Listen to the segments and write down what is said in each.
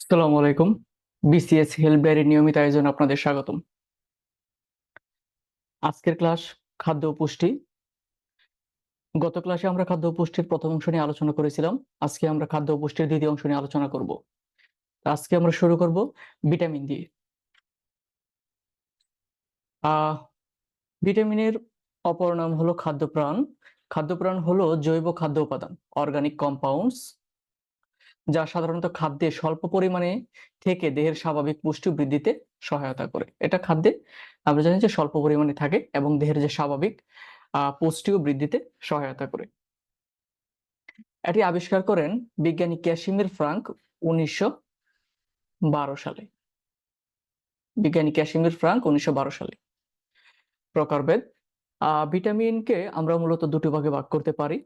আসসালামু আলাইকুম। BCS health ডায়েরির নিয়মিত আয়োজনে আপনাদের স্বাগতম। আজকের ক্লাস খাদ্য ও পুষ্টি। গত ক্লাসে আমরা খাদ্য ও পুষ্টির প্রথম অংশ নিয়ে আলোচনা করেছিলাম। আজকে আমরা খাদ্য ও পুষ্টির দ্বিতীয় অংশ নিয়ে আলোচনা করব। আজকে আমরা শুরু করব ভিটামিন দিয়ে। আহ ভিটামিনের অপর নাম হলো খাদ্যপ্রাণ। খাদ্যপ্রাণ হলো জৈব খাদ্য উপাদান, অর্গানিক কম্পাউন্ডস, যা সাধারণত খাদ্যে স্বল্প পরিমাণে থেকে দেহের স্বাভাবিক পুষ্টি বৃদ্ধিতে সহায়তা করে। এটা খাদ্যে আমরা জানি যে স্বল্প পরিমাণে থাকে এবং দেহের যে স্বাভাবিক পুষ্টি ও বৃদ্ধিতে সহায়তা করে। এটি আবিষ্কার করেন বিজ্ঞানী ক্যাসিমির ফ্রাঙ্ক 1912 সালে। বিজ্ঞানী ক্যাসিমির ফ্রাঙ্ক 1912 সালে। প্রকারভেদ। ভিটামিনকে আমরা মূলত দুটি ভাগে ভাগ করতে পারি।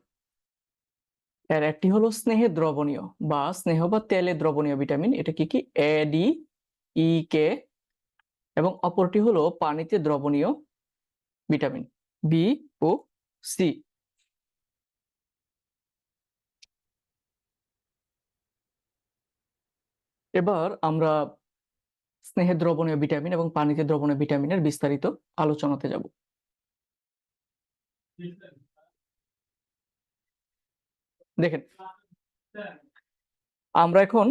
এর একটি হলো স্নেহে দ্রবণীয় বা স্নেহ বা তেলে দ্রবণীয় ভিটামিন, এটা কি এ, ডি, ই, কে, এবং অপরটি হলো পানিতে দ্রবণীয় ভিটামিন, বি ও সি। এবার আমরা স্নেহে দ্রবণীয় ভিটামিন এবং পানিতে দ্রবণীয় ভিটামিনের বিস্তারিত আলোচনাতে যাব। দেখেন, আমরা এখন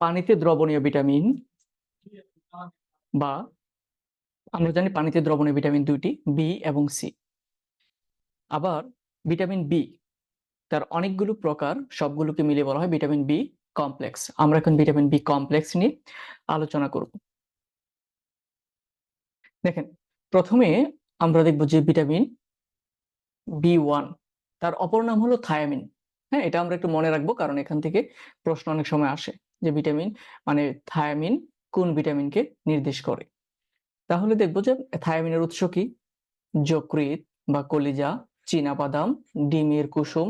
পানিতে দ্রবণীয় ভিটামিন, বা আমরা জানি পানিতে দ্রবণীয় ভিটামিন দুইটি, বি এবং সি। আবার ভিটামিন বি, তার অনেকগুলো প্রকার, সবগুলোকে মিলিয়ে বলা হয় ভিটামিন বি কমপ্লেক্স। আমরা এখন ভিটামিন বি কমপ্লেক্স নিয়ে আলোচনা করব। দেখেন, প্রথমে আমরা দেখব যে ভিটামিন বি1, তার অপর নাম হলো থায়ামিন। হ্যাঁ, এটা আমরা একটু মনে রাখবো, কারণ এখান থেকে প্রশ্ন অনেক সময় আসে যে ভিটামিন মানে থায়ামিন কোন ভিটামিনকে নির্দেশ করে। তাহলে দেখবো যে থায়ামিনের উৎস কি? যকৃৎ বা কলিজা, চীনাবাদাম, ডিমের কুসুম,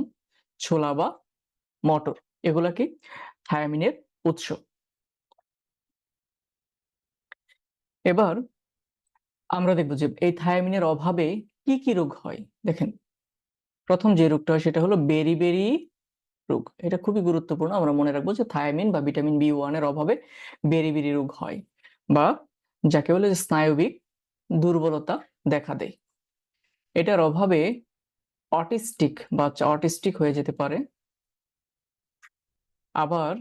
ছোলা বা মটর, এগুলা কি থায়ামিনের উৎস। এবার আমরা দেখবো যে এই থায়ামিনের অভাবে কি কি রোগ হয়। দেখেন, প্রথম যে রোগটা হয় সেটা হলো বেরি রোগ। এটা খুবই গুরুত্বপূর্ণ, আমরা মনে রাখবো যে থায়ামিন বা ভিটামিন বি1 এর অভাবে বেরি রোগ হয়, বা যাকে বলে স্নায়বিক দুর্বলতা দেখা দেয়। এটার অভাবে অটিস্টিক বাচ্চা অটিস্টিক হয়ে যেতে পারে। আবার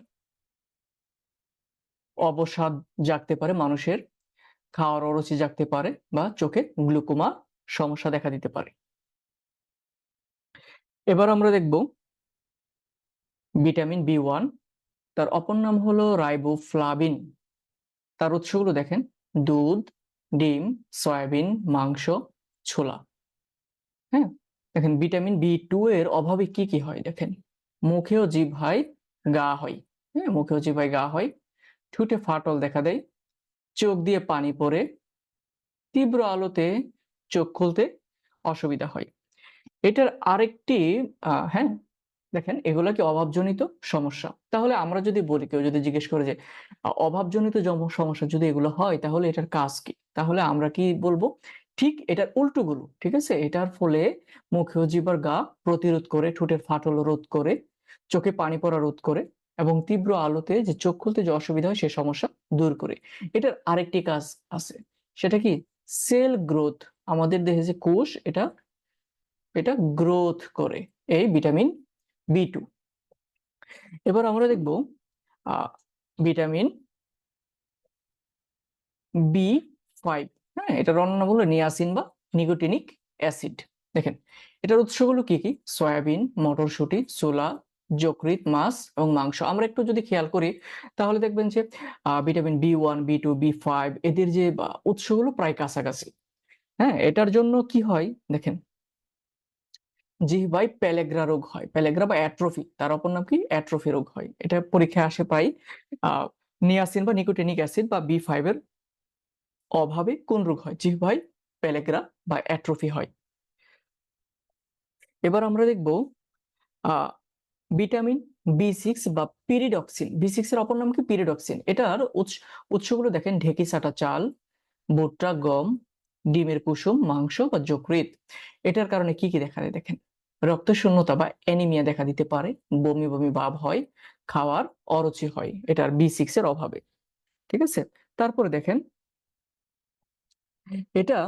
অবসাদ জাগতে পারে মানুষের, খাওয়ার অরুচি জাগতে পারে, বা চোখে গ্লুকোমা সমস্যা দেখা দিতে পারে। এবার আমরা দেখব ভিটামিন বি1, তার অপর নাম হলো রাইবোফ্লাভিন। তার উৎসগুলো দেখেন: দুধ, ডিম, সয়াবিন, মাংস, ছোলা। হ্যাঁ, দেখেন ভিটামিন বি2 এর অভাবে কি কি হয়। দেখেন, মুখে ও জিহ্বায় ঘা হয়। হ্যাঁ, মুখে ও জিহ্বায় ঘা হয়, ঠোঁটে ফাটল দেখা দেয়, চোখ দিয়ে পানি পড়ে, তীব্র আলোতে চোখ খুলতে অসুবিধা হয়। এটার আরেকটি হ্যাঁ, দেখেন এগুলা কি অভাবজনিত সমস্যা। তাহলে আমরা যদি বলি, কেউ যদি জিজ্ঞেস করে যে অভাবজনিত সমস্যা যদি এগুলো হয় তাহলে এটার কাজ কি, তাহলে আমরা কি বলবো? ঠিক এটার উল্টোগুলো, ঠিক আছে। এটার ফলে মুখে ও জিহ্বার ঘা প্রতিরোধ করে, ঠোঁটের ফাটল রোধ করে, চোখে পানি পড়া রোধ করে, এবং তীব্র আলোতে যে চোখ খুলতে যে অসুবিধা হয় সে সমস্যা দূর করে। এটার আরেকটি কাজ আছে, সেটা কি? Cell growth. আমাদের দেহে যে কোষ, এটা এটা গ্রোথ করে এই ভিটামিন বি2। এবার আমরা দেখব ভিটামিন বি5। হ্যাঁ, এটার অন্য নাম হলো নিয়াসিন বা নিকোটিনিক অ্যাসিড। দেখেন, এটার উৎসগুলো কি কি? সয়াবিন, মটরশুঁটি, ছোলা, যকৃৎ, মাছ এবং মাংস। আমরা একটু যদি খেয়াল করি তাহলে দেখবেন যে ভিটামিন বি1, বি2, বি5 এদের যে উৎসগুলো প্রায় কাছাকাছি। হ্যাঁ, এটার জন্য কি হয় দেখেন, জিহ্বায় প্যালেগ্রা রোগ হয়। প্যালেগ্রা বা অ্যাট্রফি, তার অপর নাম কি? অ্যাট্রফি রোগ হয়। এটা পরীক্ষায় আসে প্রায়। নিয়াসিন বা নিকোটিনিক অ্যাসিড বা বি5 এর অভাবে কোন রোগ হয়? জিহ্বায় প্যালেগ্রা বা অ্যাট্রফি হয়। এবার আমরা দেখব ভিটামিন বি6 বা পিরিডক্সিন। বি6 এর অপর নাম কি? পিরিডক্সিন। এটার উৎসগুলো দেখেন: ঢেঁকি ছাটা চাল, ভুট্টা, গম, ডিমের কুসুম, মাংস বা যকৃৎ। এটার কারণে কি দেখা দেয় দেখেন, রক্ত শূন্যতা বা অ্যানিমিয়া দেখা দিতে পারে, বমি বমি ভাব হয়, খাওয়ার অরুচি হয়, এটার B6 এর অভাবে। ঠিক আছে, তারপরে দেখেন এটা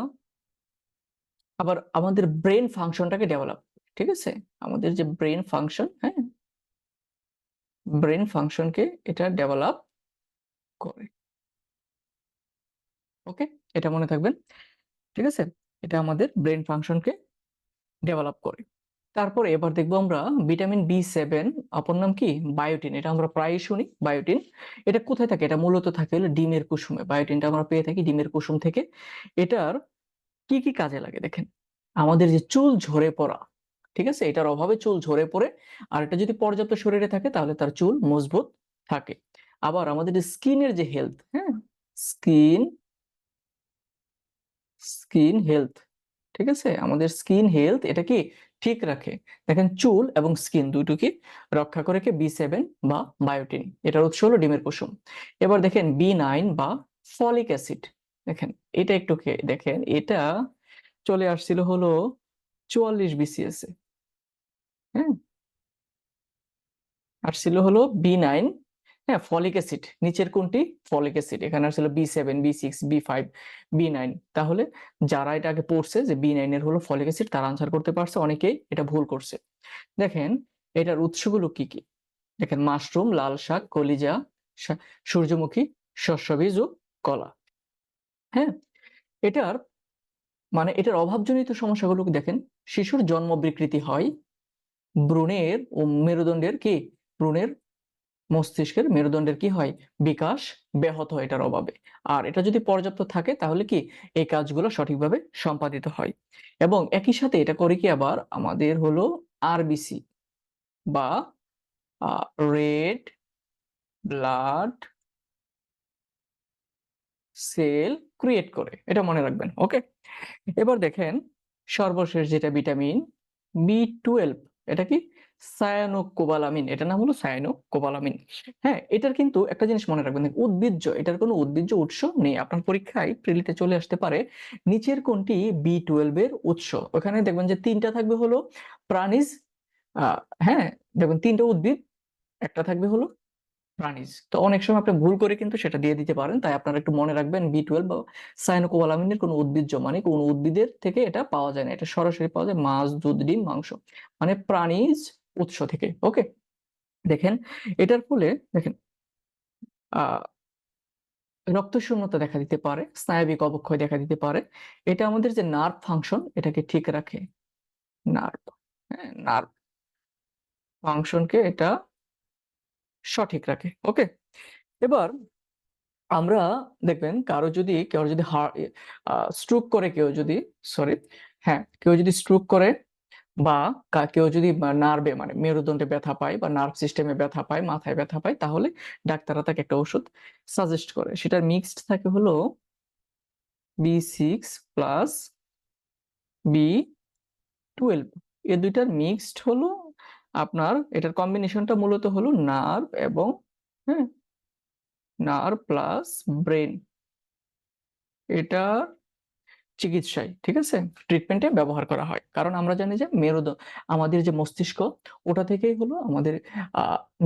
আবার আমাদের ব্রেন ফাংশনটাকে ডেভেলপ, ঠিক আছে, আমাদের যে ব্রেন ফাংশন, হ্যাঁ, ব্রেন ফাংশনকে এটা ডেভেলপ করে। ওকে, এটা মনে থাকবেন। ঠিক আছে, এটা আমাদের ব্রেন ফাংশনকে ডেভেলপ করে। তারপরে এবার দেখবো আমরা ভিটামিন B7, অপর নাম কি বায়োটিন, এটা আমরা প্রায়ই শুনি বায়োটিন। এটা কোথায় থাকে, এটা মূলত থাকে হলো ডিমের কুসুমে, বায়োটিনটা আমরা পেয়ে থাকি ডিমের কুসুম থেকে। এটার কি কি কাজে লাগে দেখেন, আমাদের যে চুল ঝরে পড়া, ঠিক আছে, এটার অভাবে চুল ঝরে পড়ে, আর এটা যদি পর্যাপ্ত শরীরে থাকে তাহলে তার চুল মজবুত থাকে। আবার আমাদের স্কিনের যে হেলথ, হ্যাঁ, স্কিন স্কিন হেলথ, ঠিক আছে, আমাদের স্কিন হেলথ এটা কি ঠিক রাখে। দেখেন চুল এবং স্কিন দুটোকে রক্ষা করে কে B7 বা বায়োটিন, এটার উৎস হলো ডিমের কুসুম। এবার দেখেন B9 বা ফলিক অ্যাসিড, দেখেন এটা একটু দেখেন, এটা চলে আসছিল হলো 44 BCS এ, হ্যাঁ, আসছিল হলো B9, হ্যাঁ, ফলিক অ্যাসিড নিচের কোনটি, ফলিক অ্যাসিড, এখানে আসছিল B7, B6, B5, B9। তাহলে যারা এটা আগে পড়ছে যে B9 এর হলো ফলিক অ্যাসিড, তারা আনসার করতে পারছে, অনেকেই এটা ভুল করছে। দেখেন এটার উৎসগুলো কি কি, দেখেন মাশরুম, লাল শাক, কলিজা, সূর্যমুখী, শস্যবীজ ও কলা। হ্যাঁ, এটার মানে এটার অভাবজনিত সমস্যাগুলো দেখেন, শিশুর জন্ম বিকৃতি হয়, ভ্রূণের ও মেরুদণ্ডের কি, ভ্রূণের মস্তিষ্কের মেরুদণ্ডের কি হয়, বিকাশ ব্যাহত হয় এটার অভাবে। আর এটা যদি পর্যাপ্ত থাকে তাহলে কি এই কাজগুলো সঠিকভাবে সম্পাদিত হয়। এবং একই সাথে এটা করে কি আবার আমাদের হলো RBC বা রেড ব্লাড সেল ক্রিয়েট করে, এটা মনে রাখবেন। ওকে, এবার দেখেন সর্বশেষ যেটা ভিটামিন B12, এটা কি সায়ানোকোবালামিন, এটার নাম হলো সায়ানোকোবালামিন। হ্যাঁ, এটার কিন্তু একটা জিনিস মনে রাখবেন, উদ্ভিজ্জ, এটার কোনো উদ্ভিজ্জ উৎস নেই। আপনার পরীক্ষায় প্রিলিতে চলে আসতে পারে নিচের কোনটি B12 এর উৎস, ওখানে দেখবেন যে তিনটা থাকবে হলো প্রাণীজ, হ্যাঁ, দেখবেন তিনটা উদ্ভিদ, একটা থাকবে হলো প্রাণীজ। তো অনেক সময় আপনি ভুল করে কিন্তু সেটা দিয়ে দিতে পারেন, তাই আপনারা একটু মনে রাখবেন B12 বা সায়ানোকোবালামিনের কোনো উদ্ভিজ্জ মানে কোন উদ্ভিদের থেকে এটা পাওয়া যায় না, এটা সরাসরি পাওয়া যায় মাছ, দুধ, ডিম, মাংস, মানে প্রাণীজ উৎস থেকে। ওকে, দেখেন এটার ফলে দেখেন আহ রক্ত শূন্যতা দেখা দিতে পারে, স্নায়বিক অবক্ষয় দেখা দিতে পারে। এটা আমাদের যে নার্ভ ফাংশন এটাকে ঠিক রাখে, নার্ভ, হ্যাঁ, নার্ভ ফাংশনকে এটা সঠিক রাখে। ওকে, এবার আমরা দেখবেন কেউ যদি স্ট্রোক করে, কেউ যদি, সরি, হ্যাঁ, কেউ যদি স্ট্রোক করে বা কেউ যদি নার্ভে মানে মেরুদণ্ডে ব্যথা পায় বা নার্ভ সিস্টেমে ব্যথা পায়, মাথায় ব্যথা পায়, তাহলে ডাক্তাররা তাকে একটা ওষুধ সাজেস্ট করে, সেটার মিক্সড থাকে হলো B6 প্লাস B12, এই দুইটার মিক্সড হলো আপনার, এটার কম্বিনেশনটা মূলত হলো নার্ভ এবং, হ্যাঁ, নার্ভ প্লাস ব্রেন, এটা চিকিৎসায়, ঠিক আছে, ট্রিটমেন্টে ব্যবহার করা হয়। কারণ আমরা জানি যে আমাদের যে মস্তিষ্ক, ওটা থেকেই হলো আমাদের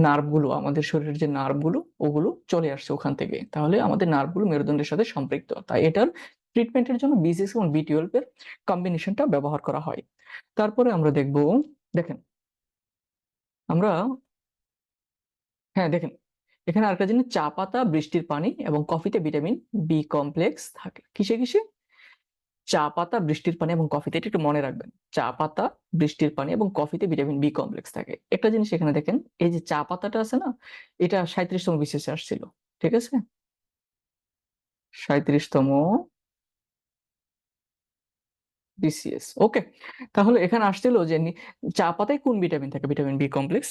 নার্ভগুলো, আমাদের শরীরের যে নার্ভগুলো ওগুলো চলে আসছে ওখান থেকে, তাহলে আমাদের নার্ভগুলো মেরুদণ্ডের সাথে সম্পৃক্ত, তাই এটার ট্রিটমেন্টের জন্য B6 এবং B12 এর কম্বিনেশনটা ব্যবহার করা হয়। তারপরে আমরা দেখব, দেখেন আমরা, হ্যাঁ দেখেন এখানে আরেকটা জিনিস, চা পাতা, বৃষ্টির পানি এবং কফিতে ভিটামিন B কমপ্লেক্স থাকে। কিসে কিসে, চা পাতা, বৃষ্টির পানি এবং কফিতে, এটা একটু মনে রাখবেন, চা পাতা, বৃষ্টির পানি এবং কফিতে ভিটামিন B কমপ্লেক্স থাকে। একটা জিনিস এখানে দেখেন, এই যে চা পাতাটা আছে না, এটা 37তম বিসিএসে আসছিল, ঠিক আছে, 37তম বিসিএস। ওকে, তাহলে এখানে আসছিল যে চা পাতায় কোন ভিটামিন থাকে, ভিটামিন B কমপ্লেক্স।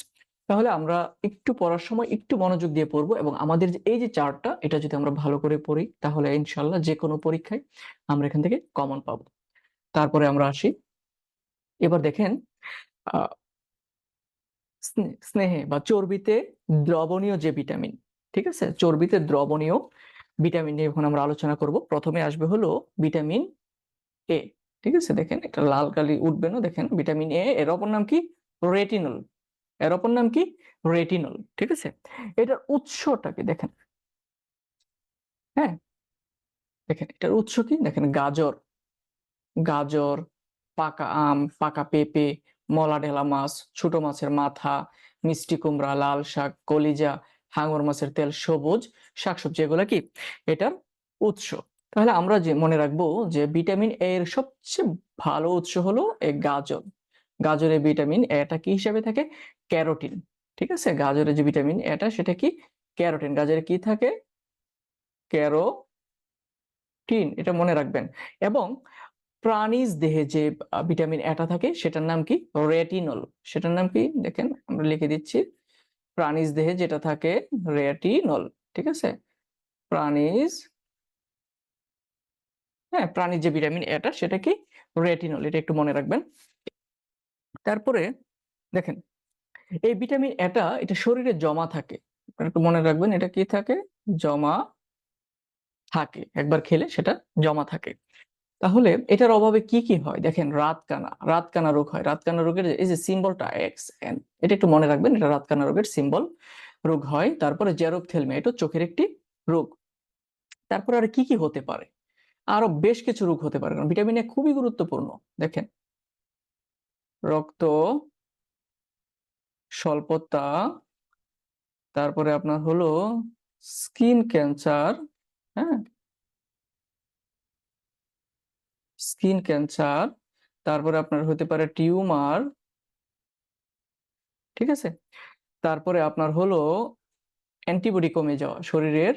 তাহলে আমরা একটু পড়ার সময় একটু মনোযোগ দিয়ে পড়বো, এবং আমাদের যে এই যে চার্টটা, এটা যদি আমরা ভালো করে পড়ি তাহলে ইনশাল্লাহ যে কোনো পরীক্ষায় আমরা এখান থেকে কমন পাবো। তারপরে আমরা আসি, এবার দেখেন আহ স্নেহে বা চর্বিতে দ্রবণীয় যে ভিটামিন, ঠিক আছে, চর্বিতে দ্রবণীয় ভিটামিন নিয়ে এখন আমরা আলোচনা করব। প্রথমে আসবে হলো ভিটামিন এ। ঠিক আছে, দেখেন এটা লাল কালি উঠবে না, দেখেন ভিটামিন এ, এর অপর নাম কি? রেটিনল। এর অপর নাম কি? রেটিনল। ঠিক আছে, এটার উৎসটা কি দেখেন। হ্যাঁ, দেখেন এটার উৎস কি, দেখেন গাজর, গাজর, পাকা আম, পাকা পেঁপে, মলা ঢেলা মাছ, ছোট মাছের মাথা, মিষ্টি কুমড়া, লাল শাক, কলিজা, হাঙর মাছের তেল, সবুজ শাকসবজি, এগুলো কি এটার উৎস। তাহলে আমরা যে মনে রাখবো যে ভিটামিন এ এর সবচেয়ে ভালো উৎস হলো এই গাজর। গাজরে ভিটামিন এটা কি হিসাবে থাকে? ক্যারোটিন। ঠিক আছে, গাজরে যে ভিটামিন এটা সেটা কি? ক্যারোটিন। গাজরে কি থাকে? ক্যারোটিন, এটা মনে রাখবেন। এবং প্রাণীজ দেহে যে ভিটামিন এটা থাকে সেটার নাম কি? রেটিনল। সেটার নাম কি দেখেন, আমরা লিখে দিচ্ছি। প্রাণীজ দেহে যেটা থাকে রেটিনল। ঠিক আছে, প্রাণীজ, হ্যাঁ প্রাণীজ যে ভিটামিন এটা সেটা কি? রেটিনল। এটা একটু মনে রাখবেন। তারপরে দেখেন এই ভিটামিন এটা শরীরে জমা থাকে। একটু মনে রাখবেন, এটা কি থাকে? জমা থাকে, একবার খেলে সেটা জমা থাকে। তাহলে এটার অভাবে কি কি হয় দেখেন, রাতকানা, রাতকানা রোগ হয়। রাতকানা রোগের এই যে সিম্বলটা XN, এটা একটু মনে রাখবেন, এটা রাতকানা রোগের সিম্বল। রোগ হয়। তারপরে জেরপ্থ্যালমিয়া, এটা চোখের একটি রোগ। তারপরে আর কি কি হতে পারে? আরো বেশ কিছু রোগ হতে পারে, কারণ ভিটামিন এ খুবই গুরুত্বপূর্ণ। দেখেন, রক্ত স্বল্পতা, তারপরে আপনার হলো স্কিন ক্যান্সার, হ্যাঁ স্কিন ক্যান্সার, তারপরে আপনার হতে পারে টিউমার। ঠিক আছে, তারপরে আপনার হলো অ্যান্টিবডি কমে যাওয়া, শরীরের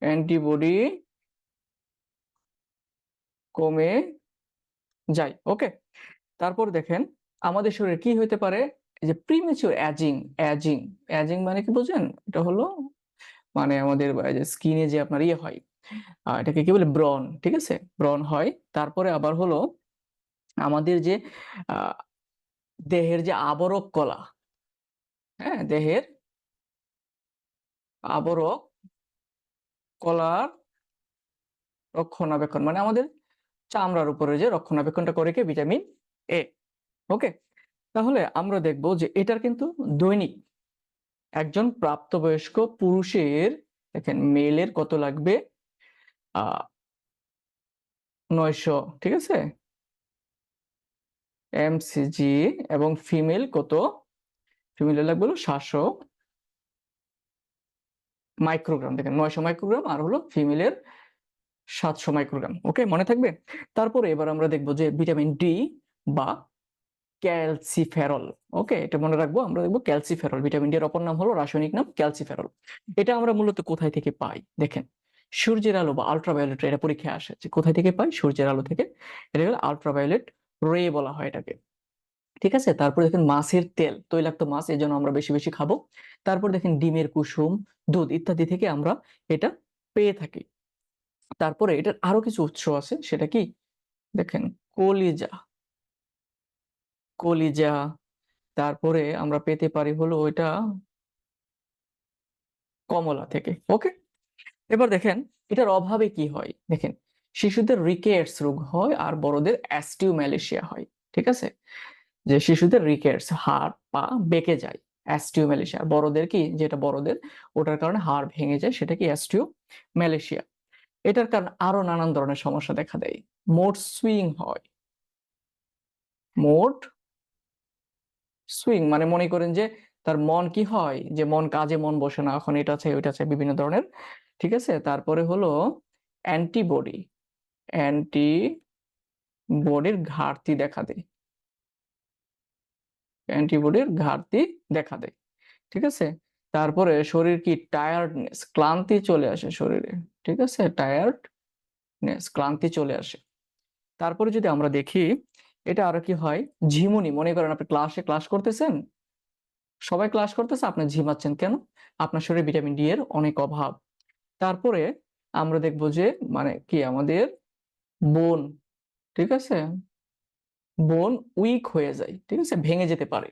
অ্যান্টিবডি কমে যায়। ওকে, তারপর দেখেন আমাদের শরীরে কি হতে পারে? এই যে প্রিমেচিউর অ্যাজিং, অ্যাজিং, অ্যাজিং মানে কি বুঝেন? এটা হলো মানে আমাদের যে স্কিনে যে আপনার ইয়ে হয়, এটাকে কি বলে? ব্রণ। ঠিক আছে, ব্রণ হয়। তারপরে আবার হলো আমাদের যে আহ, দেহের যে আবরক কলা, হ্যাঁ দেহের আবরক কলার রক্ষণাবেক্ষণ, মানে আমাদের চামড়ার উপরে যে রক্ষণাবেক্ষণটা করে কে? Vitamin A. ওকে, তাহলে আমরা দেখব যে এটার কিন্তু দৈনিক একজন প্রাপ্তবয়স্ক পুরুষের, দেখেন মেলের কত লাগবে? 900, ঠিক আছে, mcg। এবং ফিমেল কত? ফিমেলের লাগবে হলো 700 মাইক্রোগ্রাম। দেখেন 900 মাইক্রোগ্রাম, আর হলো ফিমেলের 700 মাইক্রোগ্রাম। ওকে, মনে থাকবে। তারপরে এবার আমরা দেখব যে ভিটামিন ডি বা ক্যালসিফেরল। ওকে, এটা মনে রাখবো। আমরা দেখবো ক্যালসিফেরল, ভিটামিন ডি এর অপর নাম হলো, রাসায়নিক নাম ক্যালসিফেরল। এটা আমরা মূলত কোথায় থেকে পাই দেখেন, সূর্যের আলো বা আলট্রাভায়োলেট, এটা পরীক্ষায় আসে যে কোথায় থেকে পাই? সূর্যের আলো থেকে। এটা হলো আলট্রাভায়োলেট রে বলা হয় এটাকে। ঠিক আছে, তারপর দেখেন মাছের তেল, তৈলাক্ত মাছ, এই জন্য আমরা বেশি বেশি খাবো। তারপর দেখেন ডিমের কুসুম, দুধ ইত্যাদি থেকে আমরা এটা পেয়ে থাকি। তারপরে এটার আরো কিছু উৎস আছে, সেটা কি দেখেন, কলিজা, কলিজা। তারপরে আমরা পেতে পারি হলো ওইটা কমলা থেকে। ওকে, এবার দেখেন এটার অভাবে কি হয় দেখেন, শিশুদের রিকেটস রোগ হয় আর বড়দের অ্যাস্টিওম্যালেশিয়া হয়। ঠিক আছে, যে শিশুদের রিকেটস, হাড় পা বেঁকে যায়, অ্যাস্টিওম্যালেশিয়া। বড়দের কি, যেটা বড়দের ওটার কারণে হাড় ভেঙে যায়, সেটা কি? অ্যাস্টিওম্যালেশিয়া। এটার কারণে আরো নানান ধরনের সমস্যা দেখা দেয়। মোড সুইং হয়, মোড সুইং মানে মনে করেন যে তার মন কি হয়, যে মন কাজে মন বসে না, এখন এটা চাই ওইটা চাই, বিভিন্ন ধরনের। ঠিক আছে, তারপরে হলো অ্যান্টিবডি, অ্যান্টিবডির ঘাটতি দেখা দেয়, অ্যান্টিবডির ঘাটতি দেখা দেয়। ঠিক আছে, তারপরে শরীর কি? টায়ার্ডনেস, ক্লান্তি চলে আসে শরীরে। ঠিক আছে, টায়ার্ডনেস, ক্লান্তি চলে আসে। তারপরে যদি আমরা দেখি এটা আরো কি হয়, ঝিমুনি। মনে করেন আপনি ক্লাস করতেছেন, সবাই ক্লাস করতেছে, আপনি ঝিমাচ্ছেন কেন? আপনার শরীরে ভিটামিন ডি এর অনেক অভাব। তারপরে আমরা দেখবো যে মানে কি আমাদের বোন, ঠিক আছে, বোন উইক হয়ে যায়, ঠিক আছে, ভেঙে যেতে পারে।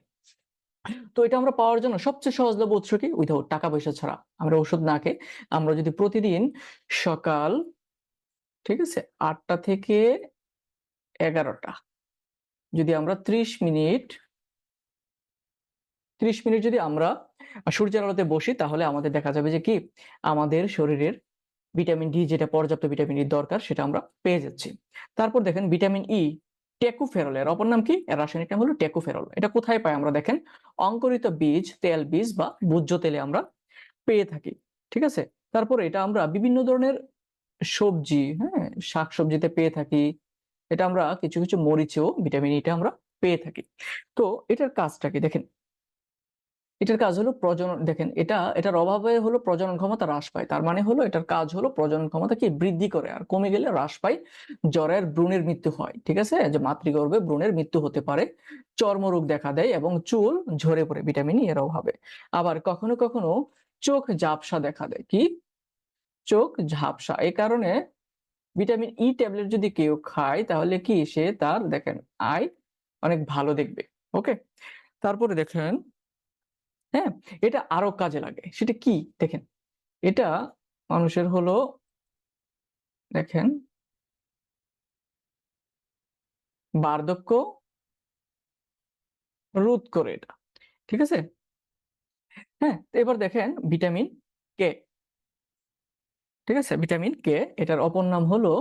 তো এটা আমরা পাওয়ার জন্য সবচেয়ে সহজলভ্য উৎস কি? উইথাউট টাকা পয়সা ছাড়া, আমরা ওষুধ না খেয়ে আমরা যদি প্রতিদিন সকাল ঠিক আছে? ৮টা থেকে ১১টা। যদি আমরা ৩০ মিনিট যদি আমরা সূর্যের আলোতে বসি তাহলে আমাদের দেখা যাবে যে কি আমাদের শরীরের ভিটামিন ডি যেটা পর্যাপ্ত ভিটামিন ডি দরকার সেটা আমরা পেয়ে যাচ্ছি। তারপর দেখেন ভিটামিন ই টেকোফেরল এর অপর নাম কি? এর রাসায়নিক নাম হলো টেকোফেরল। এটা কোথায় পাই আমরা দেখেন অঙ্কুরিত বীজ, তেল বীজ বা ভোজ্য তেলে আমরা পেয়ে থাকি। ঠিক আছে? তারপরে এটা আমরা বিভিন্ন ধরনের সবজি, হ্যাঁ? শাকসবজিতে পেয়ে থাকি। এটা আমরা কিছু মরিচেও ভিটামিন ইটা আমরা পেয়ে থাকি। তো এটার কাজটা কি দেখেন এটার কাজ হলো প্রজনন দেখেন এটার অভাবে হলো প্রজনন ক্ষমতা হ্রাস পায়। তার মানে হলো এটার কাজ হলো প্রজনন ক্ষমতাকে বৃদ্ধি করে আর কমে গেলে হ্রাস পায়। জ্বরের ভ্রূণের মৃত্যু হয়। ঠিক আছে? যে মাতৃগর্ভে ভ্রূণের মৃত্যু হতে পারে। চর্মরোগ দেখা দেয় এবং চুল ঝরে পড়ে ভিটামিন ই এর অভাবে। আবার কখনো চোখ ঝাপসা দেখা দেয়। কি? চোখ ঝাপসা। এই কারণে ভিটামিন ই ট্যাবলেট যদি কেউ খায় তাহলে কি সে তার দেখেন আয় অনেক ভালো দেখবে। ওকে? তারপরে দেখেন হ্যাঁ? এটা আরো কাজে লাগে। সেটা কি? দেখেন, এটা মানুষের হলো দেখেন বার্ধক্য রোধ করে এটা। ঠিক আছে? হ্যাঁ? তো এবার দেখেন ভিটামিন কে। ঠিক আছে? ভিটামিন কে এটার অপর নাম হলো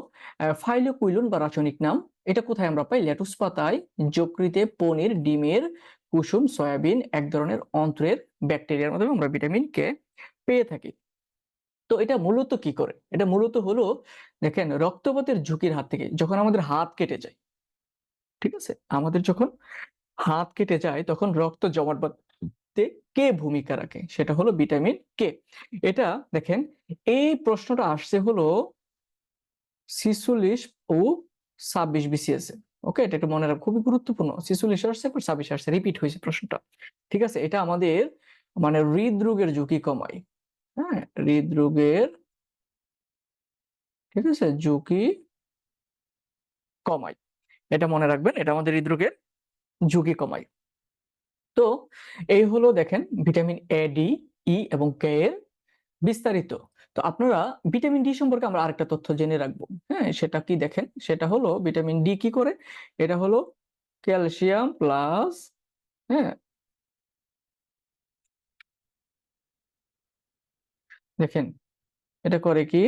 ফাইলোকুইলিন বা রাসায়নিক নাম। এটা কোথায় আমরা পাই? লেটুস পাতায়, যকৃতে, পনির, ডিমের কুসুম, সয়াবিন এক ধরনের অন্ত্রের ব্যাকটেরিয়ার মাধ্যমে আমরা ভিটামিন কে পেয়ে থাকি। তো এটা মূলত কি করে? এটা মূলত হলো দেখেন রক্তপাতের ঝুঁকির হাত থেকে যখন আমাদের হাত কেটে যায়, ঠিক আছে? আমাদের যখন হাত কেটে যায় তখন রক্ত জমাট বাঁধতে কে ভূমিকা রাখে? সেটা হলো ভিটামিন কে। এটা দেখেন এই প্রশ্নটা আসছে হলো ৪৬ ও ২৬ বিসিএস এ। ওকে? এটা একটু মনে রাখা খুবই গুরুত্বপূর্ণ। ৪৬ আসছে, পর ২৬ আসছে। রিপিট হয়েছে প্রশ্নটা। ঠিক আছে? এটা আমাদের মানে হৃদরোগের ঝুঁকি কমায়। হ্যাঁ? হৃদরোগের ঠিক আছে? ঝুঁকি কমায়। এটা মনে রাখবেন। এটা আমাদের হৃদরোগের ঝুঁকি কমায়। তো এই হলো দেখেন ভিটামিন এ, ডি, ই এবং কে এর বিস্তারিত। তো আপনারা ভিটামিন ডি সম্পর্কে আমরা আরেকটা তথ্য জেনে রাখবো। হ্যাঁ? সেটা কি দেখেন? সেটা হলো ভিটামিন ডি কি করে? এটা হলো ক্যালসিয়াম প্লাস হ্যাঁ? দেখেন এটা করে কি?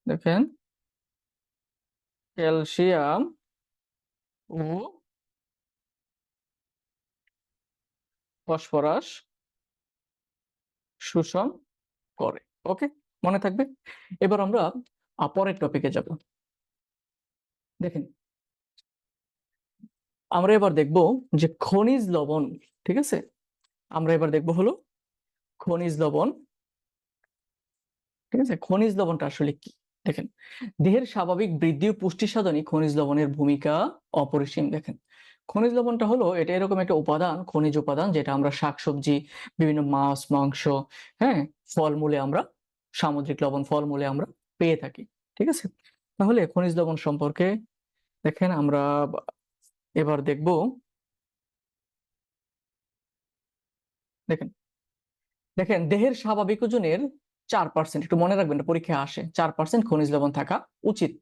দেখেন ক্যালসিয়াম ও ফসফরাস শোষণ করে। ওকে? মনে থাকবে? এবার আমরা পরের টপিকে যাব। দেখেন আমরা এবার দেখব যে খনিজ লবণ, ঠিক আছে? আমরা এবার দেখব হলো খনিজ লবণ, ঠিক আছে? খনিজ লবণটা আসলে কি? দেখেন, দেহের স্বাভাবিক বৃদ্ধি ও পুষ্টি সাধনে খনিজ লবণের ভূমিকা অপরিসীম দেখেন। খনিজ লবণটা হলো এটা এরকম একটা উপাদান, খনিজ উপাদান যেটা আমরা শাকসবজি, বিভিন্ন মাছ, মাংস, হ্যাঁ? ফলমূলে আমরা সামুদ্রিক লবণ, ফলমূলে আমরা পেয়ে থাকি। ঠিক আছে? তাহলে খনিজ লবণ সম্পর্কে দেখেন আমরা বা এবার দেখব দেখেন দেখেন দেহের স্বাভাবিক ওজনের ৪% একটু মনে রাখবেন এটা পরীক্ষায় আসে। ৪% খনিজ লবণ থাকা উচিত।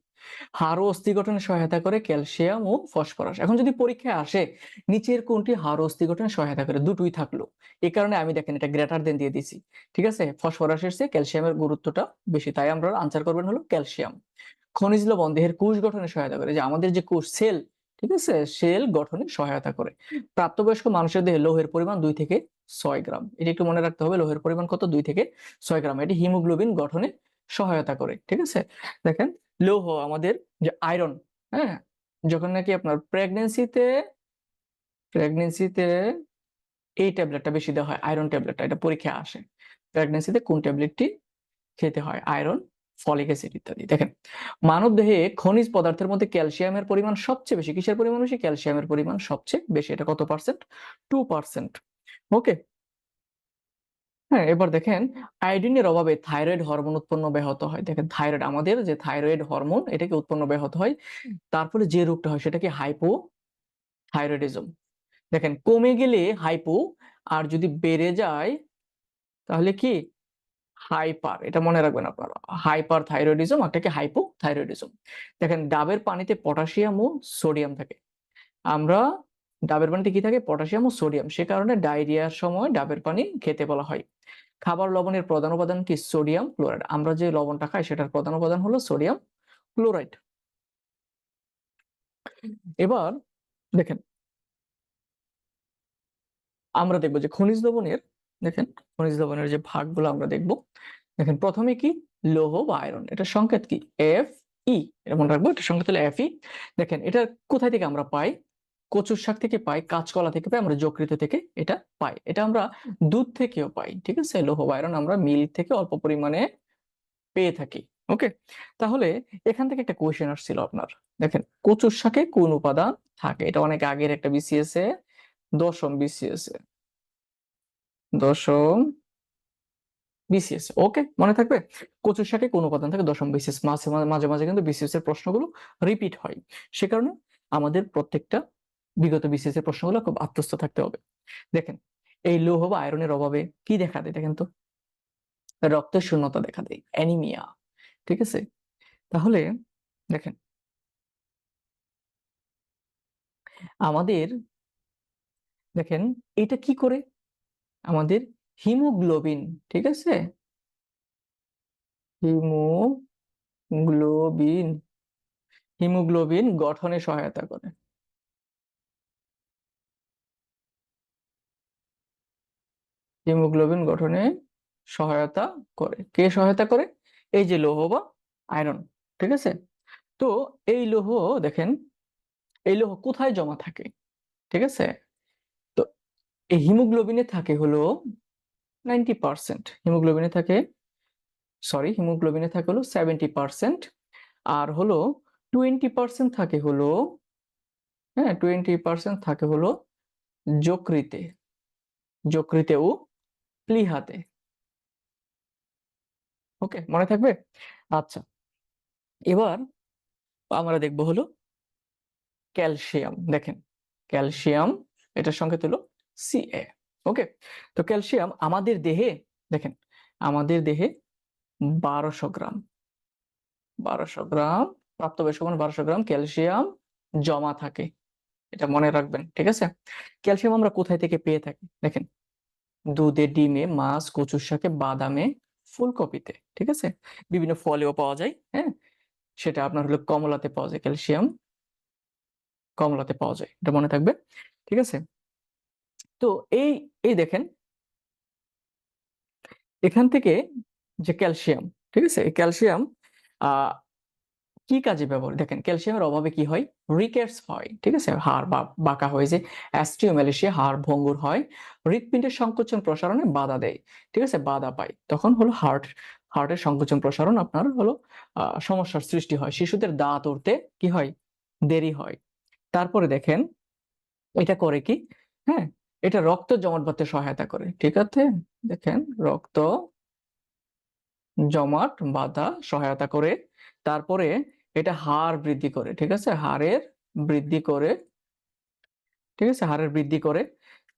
হাড় ও অস্থি গঠনে সহায়তা করে ক্যালসিয়াম ও ফসফরাস। এখন যদি পরীক্ষায় আসে নিচের কোনটি হাড় ও অস্থি গঠনে সহায়তা করে? দুটোই থাকলো। এই কারণে আমি দেখেন এটা গ্রেটার দেন দিয়ে দিছি। ঠিক আছে? ফসফরাসের চেয়ে ক্যালসিয়ামের গুরুত্বটা বেশি। তাই আমরা আনসার করবেন হলো ক্যালসিয়াম। খনিজ লবণ দেহের কোষ গঠনে সহায়তা করে। যে আমাদের যে কোষ সেল, ঠিক আছে? সেল গঠনে সহায়তা করে। প্রাপ্তবয়স্ক মানুষের দেহে লৌহের পরিমাণ ২ থেকে ৬ গ্রাম। এটা একটু মনে রাখতে হবে লৌহের পরিমাণ কত? ২ থেকে ৬ গ্রাম। এটি হিমোগ্লোবিন গঠনে সহায়তা করে। ঠিক আছে? দেখেন লৌহ আমাদের যে আয়রন, হ্যাঁ? যখন নাকি আপনার প্রেগন্যান্সিতে এই ট্যাবলেটটা বেশি দেওয়া হয়, আয়রন ট্যাবলেটটা। এটা পরীক্ষায় আসে। প্রেগন্যান্সিতে কোন ট্যাবলেটটি খেতে হয়? আয়রন, ফলিক অ্যাসিড ইত্যাদি। দেখেন, মানবদেহে খনিজ পদার্থের মধ্যে ক্যালসিয়ামের পরিমাণ সবচেয়ে বেশি। কিসের পরিমাণ বেশি? ক্যালসিয়ামের পরিমাণ সবচেয়ে বেশি। এটা কত পার্সেন্ট? 2%। ওকে? হ্যাঁ, এবার দেখেন আয়োডিনের অভাবে থাইরয়েড হরমোন উৎপন্ন ব্যাহত হয়। দেখেন থাইরয়েড আমাদের যে থাইরয়েড হরমোন এটাকে উৎপন্ন ব্যাহত হয়। তার ফলে যে রোগটা হয় সেটাকে হাইপোথাইরয়েডিজম। দেখেন কমে গেলে হাইপো আর যদি বেড়ে যায় তাহলে কি? হাইপার, এটা মনে রাখবেন আপনারা, হাইপার থাইরয়েডিজম, একটাকে হাইপোথাইরয়েডিজম। দেখেন ডাবের পানিতে পটাশিয়াম ও সোডিয়াম থাকে। আমরা ডাবের পানিতে কি থাকে? পটাশিয়াম ও সোডিয়াম। সে কারণে ডায়রিয়ার সময় ডাবের পানি খেতে বলা হয়। খাবার লবণের প্রধান উপাদান কি? Sodium chloride. আমরা যে লবণটা খাই সেটার প্রধান উপাদান হলো সোডিয়াম ক্লোরাইড। এবার দেখেন, আমরা দেখবো যে খনিজ লবণের, দেখেন খনিজ লবণের যে ভাগগুলো আমরা দেখব। দেখেন প্রথমে কি? লৌহ বা আয়রন। এটার সংকেত কি? F E. এটা মনে রাখবো, এটার সংকেত হলো এফ ই। দেখেন এটা কোথায় থেকে আমরা পাই? কচুর শাক থেকে পাই, কাঁচকলা থেকে পাই, আমরা যকৃত থেকে এটা পাই। এটা আমরা দুধ থেকেও পাই, ঠিক আছে? লৌহ বা আয়রন আমরা মিল্ক থেকে অল্প পরিমাণে পেয়ে থাকি। ওকে, তাহলে এখান থেকে একটা কোয়েশ্চেন আসছিল আপনার। দেখেন কচুর শাকে কোন উপাদান থাকে? এটা অনেক আগের একটা বিসিএস এ, দশম বিসিএস এ, দশম বিসিএস। ওকে, মনে থাকবে? কচুর শাকে কোন উপাদান থাকে? দশম বিসিএস। মাঝে মাঝে মাঝে কিন্তু বিসিএস এর প্রশ্নগুলো রিপিট হয়। সে কারণে আমাদের প্রত্যেকটা বিগত বিসিএস এর প্রশ্নগুলো খুব আত্মস্থ থাকতে হবে। দেখেন এই লৌহ বা আয়রনের অভাবে কি দেখা দেয়? দেখেন তো, রক্তের শূন্যতা দেখা দেয়, অ্যানিমিয়া। ঠিক আছে, তাহলে দেখেন আমাদের, দেখেন এটা কি করে? আমাদের হিমোগ্লোবিন, ঠিক আছে, হিমোগ্লোবিন, হিমোগ্লোবিন গঠনে সহায়তা করে। হিমোগ্লোবিন গঠনে সহায়তা করে। কে সহায়তা করে? এই যে লৌহ বা আয়রন। ঠিক আছে, তো এই লৌহ, দেখেন এই লৌহ কোথায় জমা থাকে? ঠিক আছে, তো এই হিমোগ্লোবিনে থাকে হলো 90%, হিমোগ্লোবিনে থাকে, সরি হিমোগ্লোবিনে থাকে হলো 70%, আর হলো 20% থাকে হলো, হ্যাঁ 20% থাকে হলো যকৃতে, যকৃতে ও প্লীহাতে। ওকে, মনে থাকবে? আচ্ছা, এবার আমরা দেখব হলো ক্যালসিয়াম। দেখেন ক্যালসিয়াম, এটার সংকেত হলো Ca। ওকে, তো ক্যালসিয়াম আমাদের দেহে, দেখেন আমাদের দেহে 1200 গ্রাম, 1200 গ্রাম, প্রাপ্তবয়স্ক মানে 1200 গ্রাম ক্যালসিয়াম জমা থাকে। এটা মনে রাখবেন, ঠিক আছে? ক্যালসিয়াম আমরা কোথায় থেকে পেয়ে থাকি? দেখেন দুধে, ডিমে, মাছ, কচুর শাকে, বাদামে, ফুলকপিতে, ঠিক আছে? বিভিন্ন ফলেও পাওয়া যায়। হ্যাঁ, সেটা আপনার হলো কমলাতে পাওয়া যায়, ক্যালসিয়াম কমলাতে পাওয়া যায়, এটা মনে থাকবে। ঠিক আছে, তো এই এই দেখেন এখান থেকে যে ক্যালসিয়াম, ঠিক আছে, এই ক্যালসিয়াম আহ কি কাজে ব্যবহার? দেখেন ক্যালসিয়ামের অভাবে কি হয়? রিকেটস হয়, ঠিক আছে, হাড় বাঁকা হয়ে যে অ্যাস্টিওম্যালেশিয়া, হাড় ভঙ্গুর হয়, হৃৎপিণ্ডের সংকোচন প্রসারণে বাধা দেয়, ঠিক আছে, বাধা পায়, তখন হলো হার্টের সংকোচন প্রসারণ আপনার হলো সমস্যার সৃষ্টি হয়। শিশুদের দাঁত উঠতে কি হয়? দেরি হয়। তারপরে দেখেন এটা করে কি? হ্যাঁ, এটা রক্ত জমাট বাঁধতে সহায়তা করে, ঠিক আছে? দেখেন রক্ত জমাট বাঁধা সহায়তা করে। তারপরে এটা হাড় বৃদ্ধি করে, ঠিক আছে, হাড়ের বৃদ্ধি করে, ঠিক আছে, হাড়ের বৃদ্ধি করে।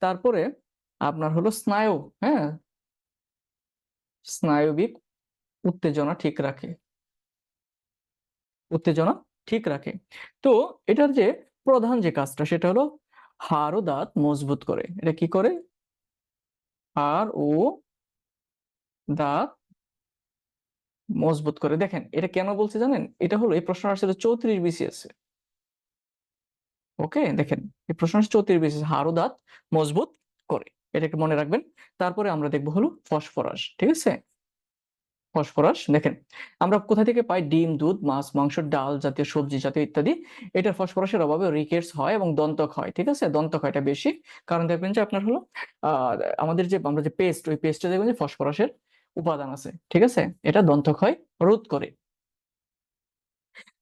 তারপরে আপনার হলো স্নায়ু, হ্যাঁ, স্নায়বিক উত্তেজনা ঠিক রাখে, উত্তেজনা ঠিক রাখে। তো এটার যে প্রধান যে কাজটা সেটা হলো হাড় ও দাঁত মজবুত করে। এটা কি করে? হাড় ও দাঁত মজবুত করে। দেখেন এটা কেন বলছে জানেন? এটা হলো, এই প্রশ্ন আসলে 34 বিসিএস। ওকে, দেখেন এই প্রশ্ন আসছে 34 বিসিএস, হাড় ও দাঁত মজবুত করে, এটাকে মনে রাখবেন। তারপরে আমরা দেখবো হলো ফসফরাস, ঠিক আছে, ফসফরাস। দেখেন আমরা কোথা থেকে পাই? ডিম, দুধ, মাছ, মাংস, ডাল জাতীয়, সবজি জাতীয় ইত্যাদি। এটা ফসফরাসের অভাবে রিকেটস হয় এবং দন্তক হয়, ঠিক আছে, দন্তক হয় এটা বেশি। কারণ দেখবেন যে আপনার হলো আহ আমাদের যে আমরা যে পেস্ট, ওই পেস্টে দেখবেন যে ফসফরাসের উপাদান আছে, ঠিক আছে, এটা দন্তক হয় রোধ করে।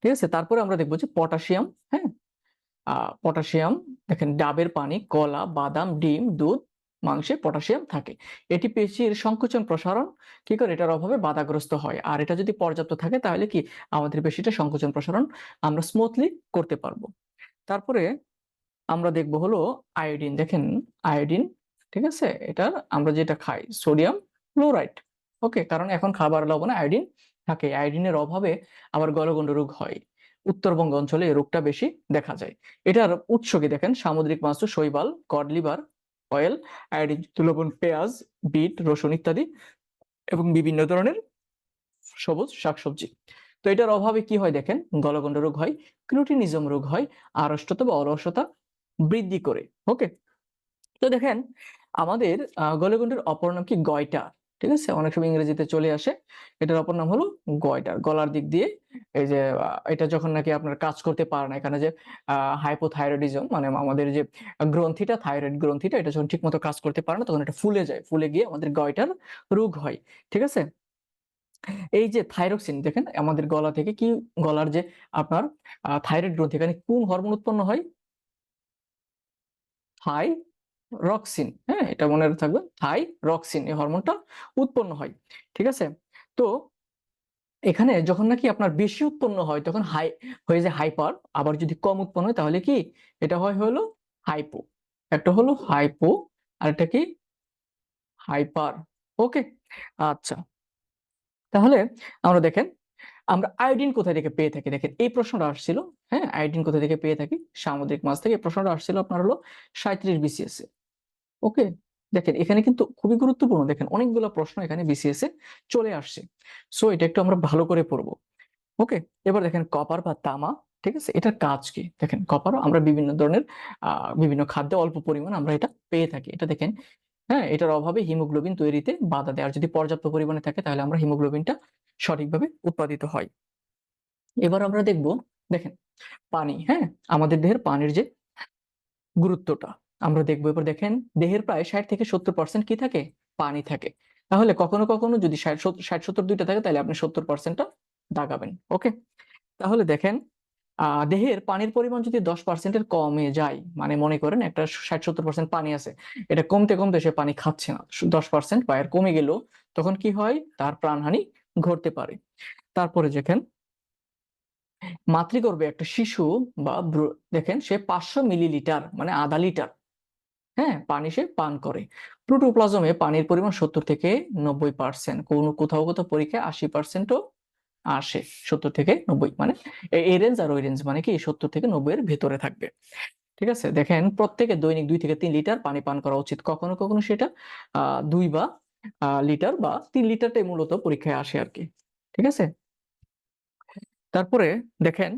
ঠিক আছে, তারপরে আমরা দেখবো যে পটাশিয়াম। হ্যাঁ, পটাশিয়াম, দেখেন ডাবের পানি, কলা, বাদাম, ডিম, দুধ, মাংসে পটাশিয়াম থাকে। এটি পেশির সংকোচন প্রসারণ কি করে? এটার অভাবে বাধাগ্রস্ত হয়। আর এটা যদি পর্যাপ্ত থাকে তাহলে কি আমাদের পেশিটা সংকোচন প্রসারণ আমরা স্মুথলি করতে পারবো। তারপরে আমরা দেখবো হলো আয়োডিন। দেখেন আয়োডিন, ঠিক আছে, এটার আমরা যেটা খাই সোডিয়াম ক্লোরাইড। ওকে, কারণ এখন খাবার লবণে আয়োডিন থাকে, আয়োডিনের অভাবে আবার গলগণ্ড রোগ হয়। উত্তরবঙ্গ অঞ্চলে এই রোগটা বেশি দেখা যায়। এটার উৎস কি দেখেন, সামুদ্রিক মাছ, শৈবাল, কড লিভার অয়েল, আয়োডিন লবণ, পেঁয়াজ, বিট, রসুন ইত্যাদি, এবং বিভিন্ন ধরনের সবুজ শাকসবজি। তো এটার অভাবে কি হয় দেখেন, গলগণ্ড রোগ হয়, ক্রুটিনিজম রোগ হয়, আড়ষ্টতা বা অলসতা বৃদ্ধি করে। ওকে, তো দেখেন আমাদের গলগণ্ডের অপর নাম কি, গয়টার। ঠিক আছে, অনেক সময় ইংরেজিতে চলে আসে। এটার অপর নাম হলো গয়টার। গলার দিক দিয়ে এই যে এটা যখন নাকি আপনার কাজ করতে পারে না, এখানে যে হাইপোথাইরয়েডিজম, মানে আমাদের যে গ্রন্থিটা, থাইরয়েড গ্রন্থিটা, এটা যখন ঠিক মতো কাজ করতে পারে না, তখন এটা ফুলে যায়, ফুলে গিয়ে আমাদের গয়টার রোগ হয়। ঠিক আছে, এই যে থাইরক্সিন দেখেন আমাদের গলা থেকে কি, গলার যে আপনার থাইরয়েড গ্রন্থি, এখানে কোন হরমোন উৎপন্ন হয়, থাইরক্সিন। হ্যাঁ, এটা মনে থাকবে, থাইরক্সিন এই হরমোনটা উৎপন্ন হয়। ঠিক আছে, তো এখানে যখন নাকি আপনার বেশি উৎপন্ন হয় তখন হাই হয়ে যায় হাইপার, আবার যদি কম উৎপন্ন হয় তাহলে কি, এটা হয় হলো হাইপো। একটা হলো হাইপো, আর একটা কি, হাইপার। ওকে, আচ্ছা, তাহলে আমরা দেখেন আমরা আয়োডিন কোথা থেকে পেয়ে থাকি, দেখেন এই প্রশ্নটা আসছিল। হ্যাঁ, আয়োডিন কোথা থেকে পেয়ে থাকি, সামুদ্রিক মাছ থেকে। এই প্রশ্নটা আসছিল আপনার হলো 37 বিসিএস এ। ওকে, দেখেন এখানে কিন্তু খুবই গুরুত্বপূর্ণ, দেখেন অনেকগুলো প্রশ্ন এখানে বিসিএস এ চলে আসছে। সো এটা একটু আমরা ভালো করে পড়বো। ওকে, এবার দেখেন কপার বা তামা। ঠিক আছে, এটার কাজ কি, দেখেন কপারও আমরা বিভিন্ন ধরনের বিভিন্ন খাদ্যে অল্প পরিমাণ আমরা এটা পেয়ে থাকি। এটা দেখেন, হ্যাঁ, এটার অভাবে হিমোগ্লোবিন তৈরিতে বাধা দেয়, আর যদি পর্যাপ্ত পরিমাণে থাকে তাহলে আমরা হিমোগ্লোবিনটা সঠিকভাবে উৎপাদিত হয়। এবার আমরা দেখব, দেখেন পানি, হ্যাঁ, আমাদের দেহের পানির যে গুরুত্বটা আমরা দেখবো। এবার দেখেন দেহের প্রায় 60 থেকে 70% কি থাকে, পানি থাকে। তাহলে কখনো কখনো যদি 60-70 দুইটা থাকে, তাহলে আপনি 70%টা দাগাবেন। ওকে, তাহলে দেখেন দেহের পানির পরিমাণ যদি 10%-এর কমে যায়, মানে মনে করেন একটা 60-70% পানি আছে, এটা কমতে কমতে সে পানি খাচ্ছে না, 10% বা এর কমে গেল, তখন কি হয়, তার প্রাণহানি ঘটতে পারে। তারপরে দেখেন মাতৃগর্ভে একটা শিশু বা দেখেন সে 500 মিলিলিটার মানে আধা লিটার, হ্যাঁ, পানি সে পান করে। প্রোটোপ্লাজমে পানির পরিমাণ 70 থেকে 90%, কোথাও কোথাও পরীক্ষায় 80%ও আসে। 70 থেকে 90 মানে এই রেঞ্জ আর ওই রেঞ্জ মানে কি 70 থেকে 90 এর ভেতরে থাকবে। ঠিক আছে, দেখেন প্রত্যেকে দৈনিক 2 থেকে 3 লিটার পানি পান করা উচিত। কখনো কখনো সেটা 2 বা লিটার বা 3 লিটারটাই মূলত পরীক্ষায় আসে আর কি। ঠিক আছে, তারপরে দেখেন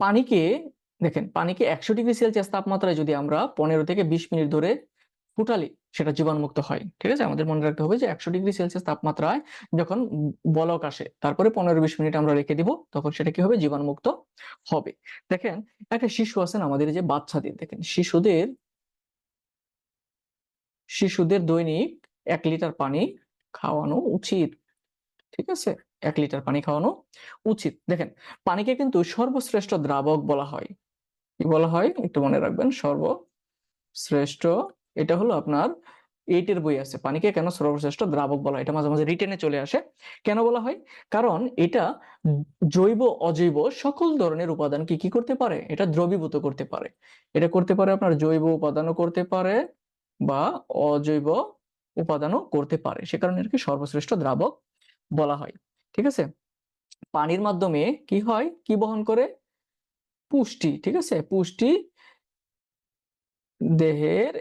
পানিকে, দেখেন পানিকে 100 ডিগ্রি সেলসিয়াস তাপমাত্রায় যদি আমরা 15 থেকে 20 মিনিট ধরে ফুটালি, সেটা জীবাণুমুক্ত হয়। ঠিক আছে, আমাদের মনে রাখতে হবে যে 100 ডিগ্রি সেলসিয়াস তাপমাত্রায় যখন বলক আসে, তারপরে 15-20 মিনিট আমরা রেখে দিব, তখন সেটা কি হবে, জীবাণুমুক্ত হবে। দেখেন একটা শিশু আছেন আমাদের, যে বাচ্চাদের, দেখেন শিশুদের দৈনিক 1 লিটার পানি খাওয়ানো উচিত। ঠিক আছে, 1 লিটার পানি খাওয়ানো উচিত। দেখেন পানিকে কিন্তু সর্বশ্রেষ্ঠ দ্রাবক বলা হয়। কি বলা হয় একটু মনে রাখবেন, সর্বশ্রেষ্ঠ। এটা হলো আপনার 8 এর বই আছে, পানিকে কেন সর্বশ্রেষ্ঠ দ্রাবক বলা হয়, এটা মাঝে মাঝে রিটেনে চলে আসে। কেন বলা হয়, কারণ এটা জৈব অজৈব সকল ধরনের উপাদানকে কি করতে পারে, এটা দ্রবীভূত করতে পারে। এটা করতে পারে আপনার জৈব উপাদানও করতে পারে বা অজৈব উপাদানও করতে পারে, সে কারণে আর কি সর্বশ্রেষ্ঠ দ্রাবক বলা হয়। ঠিক আছে, পানির মাধ্যমে কি হয়, কি বহন করে, পুষ্টি। ঠিক আছে, পুষ্টি দেহের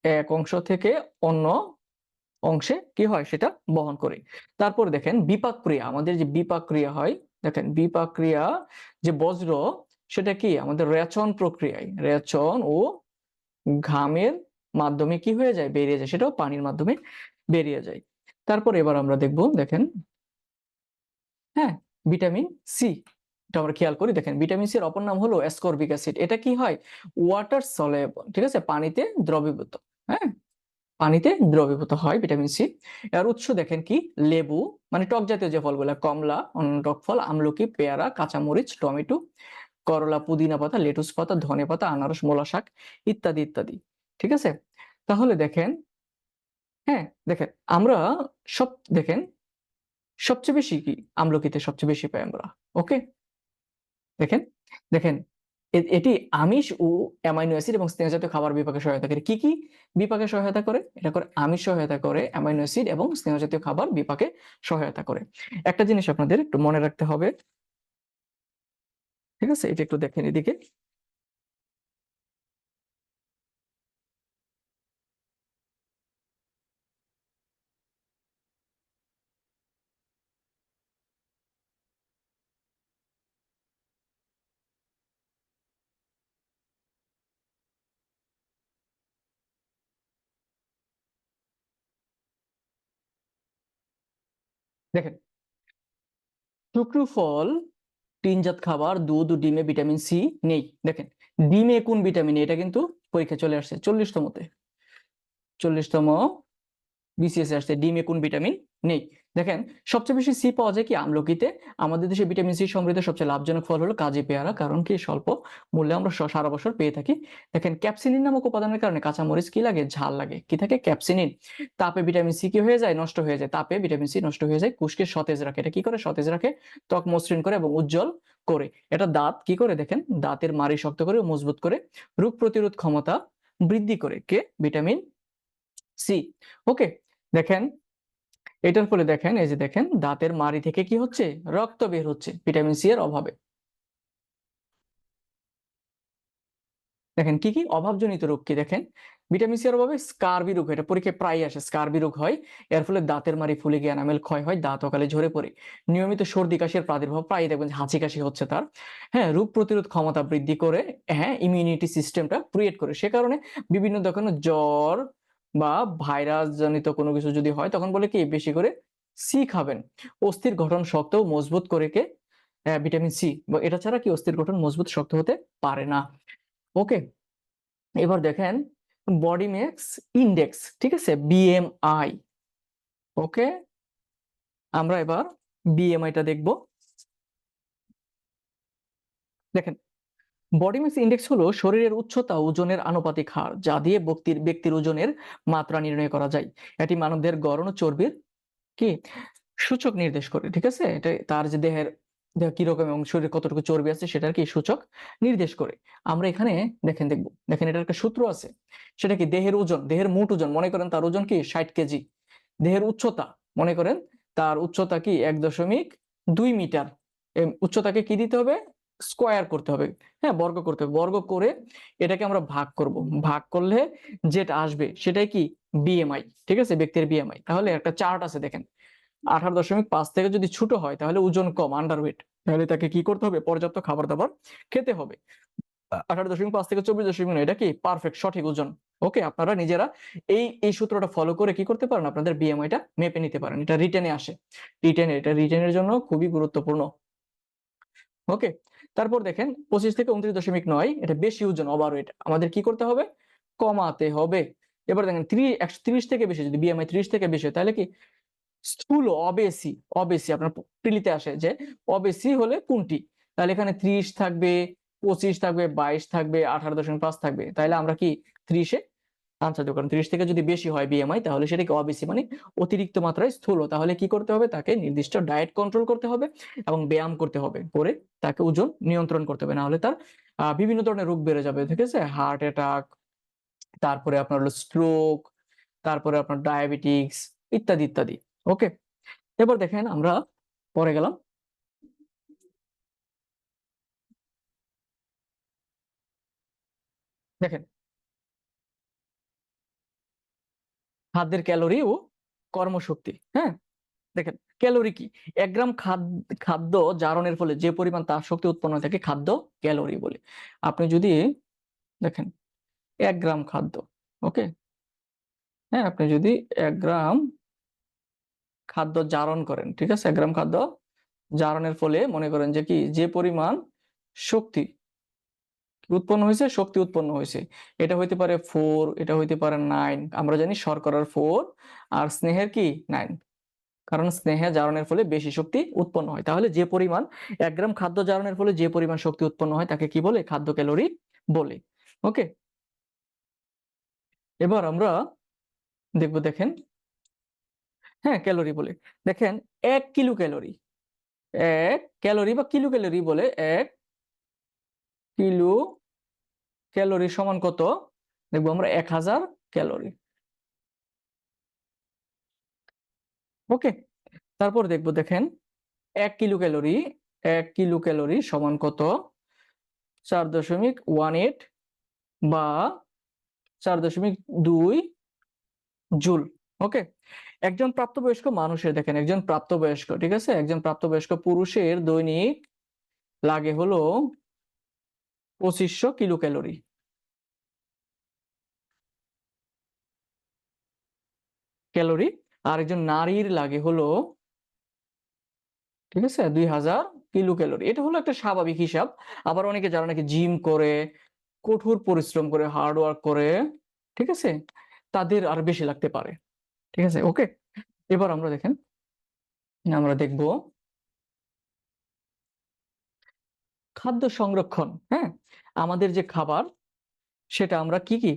এক অংশ থেকে অন্য অংশে কি হয় সেটা বহন করে। তারপর দেখেন বিপাক ক্রিয়া, আমাদের যে বিপাক ক্রিয়া হয়, দেখেন বিপাক ক্রিয়া যে বজ্র, সেটা কি আমাদের রেচন প্রক্রিয়ায়, রেচন ও ঘামের মাধ্যমে কি হয়ে যায়, বেরিয়ে যায়, সেটাও পানির মাধ্যমে বেরিয়ে যায়। তারপর এবার আমরা দেখব, দেখেন হ্যাঁ, ভিটামিন সি, এটা আমরা খেয়াল করি। দেখেন ভিটামিন সি এর অপর নাম হলো অ্যাসকর্বিক অ্যাসিড। এটা কি হয়, ওয়াটার সলিউবল। ঠিক আছে, পানিতে দ্রবীভূত। হ্যাঁ, পানিতে দ্রবীভূত হয় ভিটামিন সি। এর উৎস দেখেন কি, লেবু মানে টক জাতীয় যে ফলগুলো, কমলা, অন্য টক ফল, আমলকি, পেয়ারা, কাঁচামরিচ, টমেটো, করলা, পুদিনা পাতা, লেটুস পাতা, ধনে পাতা, আনারস, মূলা শাক ইত্যাদি ইত্যাদি। ঠিক আছে, তাহলে দেখেন, হ্যাঁ দেখেন আমরা সব, দেখেন সবচেয়ে বেশি কি, আমলকিতে সবচেয়ে বেশি পাই আমরা। ওকে, দেখেন দেখেন এটি আমিষ ও অ্যামাইনো অ্যাসিড এবং স্নেহ জাতীয় খাবার বিপাকে সহায়তা করে। কি কি বিপাকে সহায়তা করে? এটা করে আমিষ সহায়তা করে, অ্যামাইনো অ্যাসিড এবং স্নেহ জাতীয় খাবার বিপাকে সহায়তা করে। একটা জিনিস আপনাদের একটু মনে রাখতে হবে, ঠিক আছে? এটা একটু দেখেন এদিকে। দেখেন, শুকনো ফল, টিনজাত খাবার, দুধ ও ডিমে ভিটামিন সি নেই। দেখেন, ডিমে কোন ভিটামিন? এটা কিন্তু পরীক্ষায় চলে আসছে 40তমতে, 40তম বিসিএস আসছে, ডিমে কোন ভিটামিন নেই। দেখেন, সবচেয়ে বেশি সি পাওয়া যায় কি আমলকিতে। আমাদের দেশে ভিটামিন সি সমৃদ্ধ সবচেয়ে লাভজনক ফল হলো কাজী পেয়ারা, কারণ কি স্বল্প মূল্যে আমরা সারা বছর পেয়ে থাকি। দেখেন, ক্যাপসিনিন নামক উপাদানের কারণে কাঁচামরিচ কি লাগে? ঝাল লাগে। কি থাকে? ক্যাপসিনিন। তাপে ভিটামিন সি কি হয়ে যায়? নষ্ট হয়ে যায়। তাপে ভিটামিন সি নষ্ট হয়ে যায়, কোষকে সতেজ রাখে। এটা কি করে? সতেজ রাখে, ত্বক মসৃণ করে এবং উজ্জ্বল করে। এটা দাঁত কি করে? দেখেন, দাঁতের মাড়ি শক্ত করে, মজবুত করে, রোগ প্রতিরোধ ক্ষমতা বৃদ্ধি করে। কে? Vitamin C. ওকে, দেখেন, এটার ফলে দেখেন, এই যে দেখেন, দাঁতের মাড়ি থেকে কি হচ্ছে? রক্ত বের হচ্ছে ভিটামিন সি এর অভাবে। দেখেন, কি কি অভাবজনিত রোগ কি? দেখেন, ভিটামিন সি এর অভাবে স্কারবি রোগ, এটা পরীক্ষায় প্রায় আসে। স্কারবি রোগ হয়, এর ফলে দাঁতের মাড়ি ফুলে গিয়ে এনামেল ক্ষয় হয়, দাঁত অকালে ঝরে পড়ে। নিয়মিত সর্দি কাশির প্রাদুর্ভাব, প্রায় দেখবেন হাঁচি কাশি হচ্ছে তার। হ্যাঁ, রোগ প্রতিরোধ ক্ষমতা বৃদ্ধি করে, হ্যাঁ, ইমিউনিটি সিস্টেমটা ক্রিয়েট করে। সে কারণে বিভিন্ন ধরনের জ্বর বা ভাইরাস জনিত কোনো কিছু যদি হয়, তখন বলে কি বেশি করে সি খাবেন। অস্থির গঠন শক্ত ও মজবুত করে কে? Vitamin C. এটা ছাড়া কি অস্থির গঠন মজবুত শক্ত হতে পারে না। ওকে, এবার দেখেন, বডি ম্যাস ইন্ডেক্স, ঠিক আছে, বিএমআই। ওকে, আমরা এবার বিএমআইটা দেখব। দেখেন, বডি মাস ইন্ডেক্স হলো শরীরের উচ্চতা ওজনের আনুপাতিক হার, যা দিয়ে ব্যক্তির ওজনের মাত্রা নির্ণয় করা যায়। এটি মানবদের গড়ন ও চর্বির কি সূচক নির্দেশ করে, ঠিক আছে? এটা তার যে দেহ কিরকম এবং শরীরে কতটুকু চর্বি আছে সেটার কি সূচক নির্দেশ করে। আমরা এখানে দেখেন দেখব, দেখেন, এটার একটা সূত্র আছে। সেটা কি? দেহের ওজন, দেহের মোট ওজন, মনে করেন তার ওজন কি 60 কেজি। দেহের উচ্চতা, মনে করেন তার উচ্চতা কি 1.2 মিটার। উচ্চতাকে কি দিতে হবে? স্কোয়ার করতে হবে, হ্যাঁ, বর্গ করতে হবে। বর্গ করে এটাকে আমরা ভাগ করব। ভাগ করলে যেটা আসবে সেটাই কি? বিএমআই, ঠিক আছে, ব্যক্তির বিএমআই। তাহলে একটা চার্ট আছে, দেখেন, 18.5 থেকে যদি ছোট হয় তাহলে ওজন কম, আন্ডারওয়েট, তাহলে তাকে কি করতে হবে? পর্যাপ্ত খাবার দাবার খেতে হবে। 18.5 থেকে 24.9, এটা কি পারফেক্ট, সঠিক ওজন। ওকে, আপনারা নিজেরা এই সূত্রটা ফলো করে কি করতে পারেন? আপনাদের বিএমআইটা মেপে নিতে পারেন। এটা রিটেনে আসে, এটা রিটেনের জন্য খুবই গুরুত্বপূর্ণ। ওকে, তারপর দেখেন 25 থেকে 29.9, এটা বেশি ওজন, ওভারওয়েট, আমাদের কি করতে হবে? কমাতে হবে। এবার দেখেন 130 থেকে বেশি, যদি বিএমআই 30 থেকে বেশি হয় তাহলে কি? স্থূল, অবেসি। অবেসি আপনার প্রিলিতে আসে যে অবেসি হলে কোনটি, তাহলে এখানে 30 থাকবে, 25 থাকবে, 22 থাকবে, 18.5 থাকবে। তাহলে আমরা কি 30-এ আনসার দেব, কারণ 30 থেকে যদি বেশি হয় বিএমআই তাহলে সেটা কি? অবেসি, মানে অতিরিক্ত মাত্রায় স্থূল। তাহলে কি করতে হবে? তাকে নির্দিষ্ট ডায়েট কন্ট্রোল করতে হবে এবং ব্যায়াম করতে হবে, করে তাকে ওজন নিয়ন্ত্রণ করতে হবে, না হলে তার বিভিন্ন ধরনের রোগ বেড়ে যাবে, ঠিক আছে? হার্ট অ্যাটাক, তারপরে আপনার হলো স্ট্রোক, তারপরে আপনার ডায়াবেটিক্স, ইত্যাদি ইত্যাদি। ওকে, এবার দেখেন, আমরা পরে গেলাম। দেখেন, খাদ্যের ক্যালোরি ও কর্মশক্তি, হ্যাঁ। দেখেন, ক্যালোরি কি? 1 গ্রাম খাদ্য জারণের ফলে যে পরিমাণ তাপ শক্তি উৎপন্ন হয় তাকে খাদ্য ক্যালোরি বলে। আপনি যদি দেখেন 1 গ্রাম খাদ্য, ওকে, হ্যাঁ, আপনি যদি 1 গ্রাম খাদ্য জারণ করেন, ঠিক আছে, 1 গ্রাম খাদ্য জারণের ফলে মনে করেন যে কি, যে পরিমাণ শক্তি উৎপন্ন হয়েছে, শক্তি উৎপন্ন হয়েছে, এটা হইতে পারে 4, এটা হইতে পারে 9। আমরা জানি শর্করার 4 আর স্নেহের কি 9, কারণ স্নেহে জারণের ফলে বেশি শক্তি উৎপন্ন হয়। তাহলে যে পরিমাণ 1 গ্রাম খাদ্য জারণের ফলে যে পরিমাণ শক্তি উৎপন্ন হয় তাকে কি বলে? খাদ্য ক্যালোরি বলে। ওকে, এবার আমরা দেখব, দেখেন, হ্যাঁ, ক্যালোরি বলে। দেখেন, 1 কিলো ক্যালোরি, 1 ক্যালোরি বা কিলো ক্যালোরি বলে, কিলো ক্যালোরি সমান কত? দেখবো আমরা 1000 ক্যালোরি। ওকে, তারপর দেখবো দেখেন 1 কিলো ক্যালোরি সমান কত? 4.18 বা 4.2 জুল। ওকে, একজন প্রাপ্তবয়স্ক মানুষের, দেখেন একজন প্রাপ্তবয়স্ক, ঠিক আছে, একজন প্রাপ্তবয়স্ক পুরুষের দৈনিক লাগে হলো 2500 কিলো ক্যালোরি, আর একজন নারীর লাগে হলো, ঠিক আছে, 2000 কিলো ক্যালোরি। এটা হলো একটা স্বাভাবিক হিসাব। আবার অনেকে যারা নাকি জিম করে, কঠোর পরিশ্রম করে, হার্ড ওয়ার্ক করে, ঠিক আছে, তাদের আর বেশি লাগতে পারে। ঠিক আছে, ওকে। এবার আমরা দেখেন, আমরা দেখব খাদ্য সংরক্ষণ। হ্যাঁ, আমাদের যে খাবার সেটা আমরা কি কি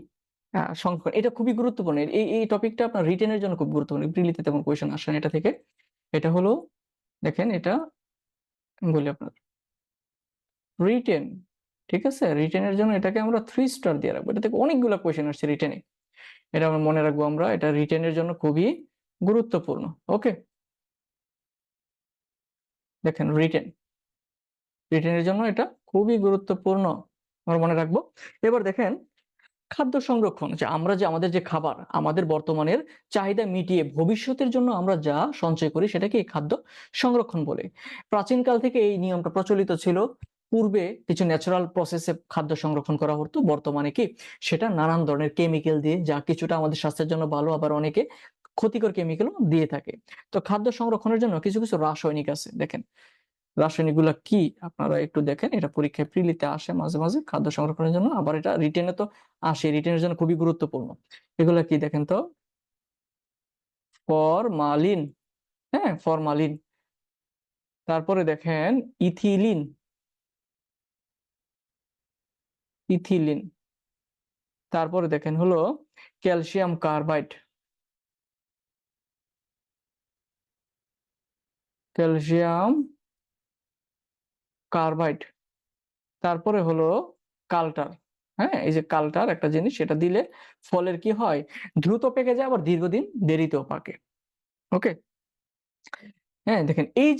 সংরক্ষণ, এটা খুবই গুরুত্বপূর্ণ। এই টপিকটা আপনার রিটেনের জন্য খুব গুরুত্বপূর্ণ। প্রিলিতে তেমন কোয়েশ্চেন আসে না এটা থেকে। এটা হলো, দেখেন এটা বলি আপনার রিটেন, ঠিক আছে, রিটেনের জন্য এটাকে আমরা 3 স্টার দিয়ে রাখবো। এটা থেকে অনেকগুলো কোয়েশ্চেন আসছে রিটেনে, এটা আমরা মনে রাখবো। আমরা এটা রিটেনের জন্য খুবই গুরুত্বপূর্ণ। ওকে, দেখেন রিটেনের জন্য এটা খুবই গুরুত্বপূর্ণ, আমরা মনে রাখবো। এবার দেখেন খাদ্য সংরক্ষণ, যে আমরা যে আমাদের যে খাবার, আমাদের বর্তমানের চাহিদা মিটিয়ে ভবিষ্যতের জন্য আমরা যা সঞ্চয় করি সেটাকে খাদ্য সংরক্ষণ বলে। প্রাচীনকাল থেকে এই নিয়মটা প্রচলিত ছিল। পূর্বে কিছু ন্যাচারাল প্রসেসে খাদ্য সংরক্ষণ করা হতো, বর্তমানে কি সেটা নানান ধরনের কেমিক্যাল দিয়ে, যা কিছুটা আমাদের স্বাস্থ্যের জন্য ভালো, আবার অনেকে ক্ষতিকর কেমিক্যালও দিয়ে থাকে। তো খাদ্য সংরক্ষণের জন্য কিছু কিছু রাসায়নিক আছে, দেখেন রাসায়নিক গুলা কি আপনারা একটু দেখেন। এটা পরীক্ষায় প্রিলিতে আসে মাঝে মাঝে খাদ্য সংরক্ষণের জন্য, আবার এটা রিটেনে তো আসে, রিটেনের জন্য খুবই গুরুত্বপূর্ণ। এগুলা কি দেখেন তো? ফরমালিন, হ্যাঁ ফরমালিন। তারপরে দেখেন ইথিলিন, ইথিলিন। তারপরে দেখেন হলো ক্যালসিয়াম কার্বাইড, ক্যালসিয়াম কার্বাইড। তারপরে হলো কালটার। হ্যাঁ, এই যে কালটার একটা জিনিস, সেটা দিলে ফলের কি হয়, দ্রুত পেকে যায়, আবার দীর্ঘদিন দেরিতেও পাকে। ওকে, হ্যাঁ দেখেন এই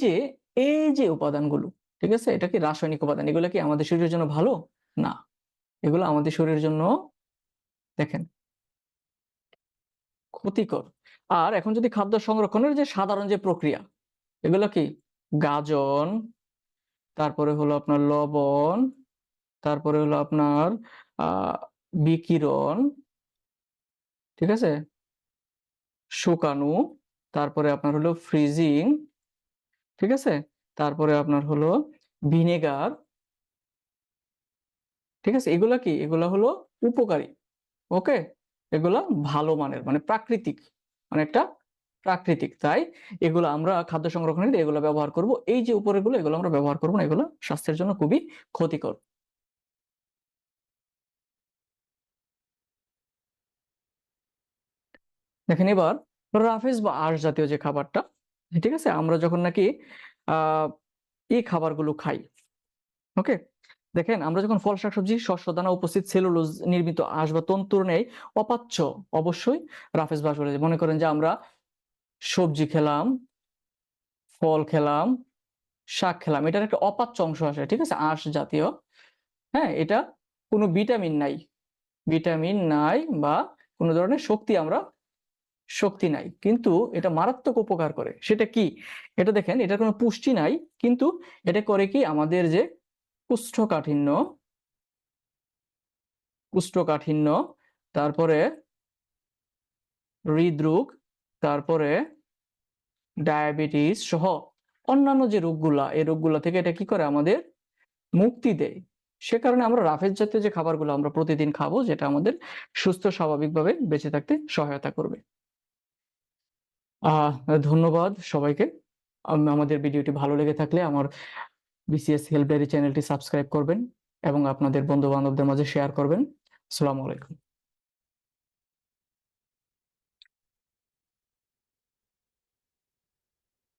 যে উপাদানগুলো, ঠিক আছে, এটা কি রাসায়নিক উপাদান, এগুলো কি আমাদের শরীরের জন্য ভালো? না, এগুলো আমাদের শরীরের জন্য, দেখেন, ক্ষতিকর। আর এখন যদি খাদ্য সংরক্ষণের যে সাধারণ যে প্রক্রিয়া, এগুলো কি গাজন, তারপরে হলো আপনার লবণ, তারপরে হলো আপনার বিকিরণ, ঠিক আছে, শুকানো, তারপরে আপনার হলো ফ্রিজিং, ঠিক আছে, তারপরে আপনার হলো ভিনেগার, ঠিক আছে, এগুলা কি, এগুলা হলো উপকারী। ওকে, এগুলা ভালো মানের, মানে প্রাকৃতিক, অনেকটা প্রাকৃতিক। তাই এগুলো আমরা খাদ্য সংরক্ষণে এগুলো ব্যবহার করব। এই যে উপরেগুলো, এগুলো আমরা ব্যবহার করব না, এগুলো স্বাস্থ্যের জন্য খুবই ক্ষতিকর। দেখেন এবার রাফেজ বা আঁশ জাতীয় যে খাবারটা, ঠিক আছে, আমরা যখন নাকি এই খাবারগুলো খাই, ওকে, দেখেন আমরা যখন ফল শাকসবজি, শস্য দানা উপস্থিত সেলুলোজ নির্মিত আঁশ বা তন্তুর নেই অপাচ্য, অবশ্যই রাফেজ বা আঁশ বলে। মনে করেন যে আমরা সবজি খেলাম, ফল খেলাম, শাক খেলাম, এটার একটা অপাচ্য অংশ আসে, ঠিক আছে, আঁশ জাতীয়। হ্যাঁ, এটা কোনো ভিটামিন নাই বা কোনো ধরনের শক্তি নাই, কিন্তু এটা মারাত্মক উপকার করে। সেটা কি? এটা দেখেন, এটার কোনো পুষ্টি নাই, কিন্তু এটা করে কি, আমাদের যে কোষ্ঠকাঠিন্য, কোষ্ঠকাঠিন্য, তারপরে হৃদরোগ, তারপরে ডায়াবেটিস সহ অন্যান্য যে রোগগুলা, এই রোগগুলা থেকে এটা কি করে, আমাদের মুক্তি দেয়। সে কারণে আমরা রাফেজ জাতীয় যে খাবারগুলো আমরা প্রতিদিন খাবো, যেটা আমাদের সুস্থ স্বাভাবিকভাবে বেঁচে থাকতে সহায়তা করবে। আহ ধন্যবাদ সবাইকে। আমাদের ভিডিওটি ভালো লেগে থাকলে আমার বিসিএস হেল্প ডায়েরি চ্যানেলটি সাবস্ক্রাইব করবেন এবং আপনাদের বন্ধু বান্ধবদের মাঝে শেয়ার করবেন। আসসালামু আলাইকুম।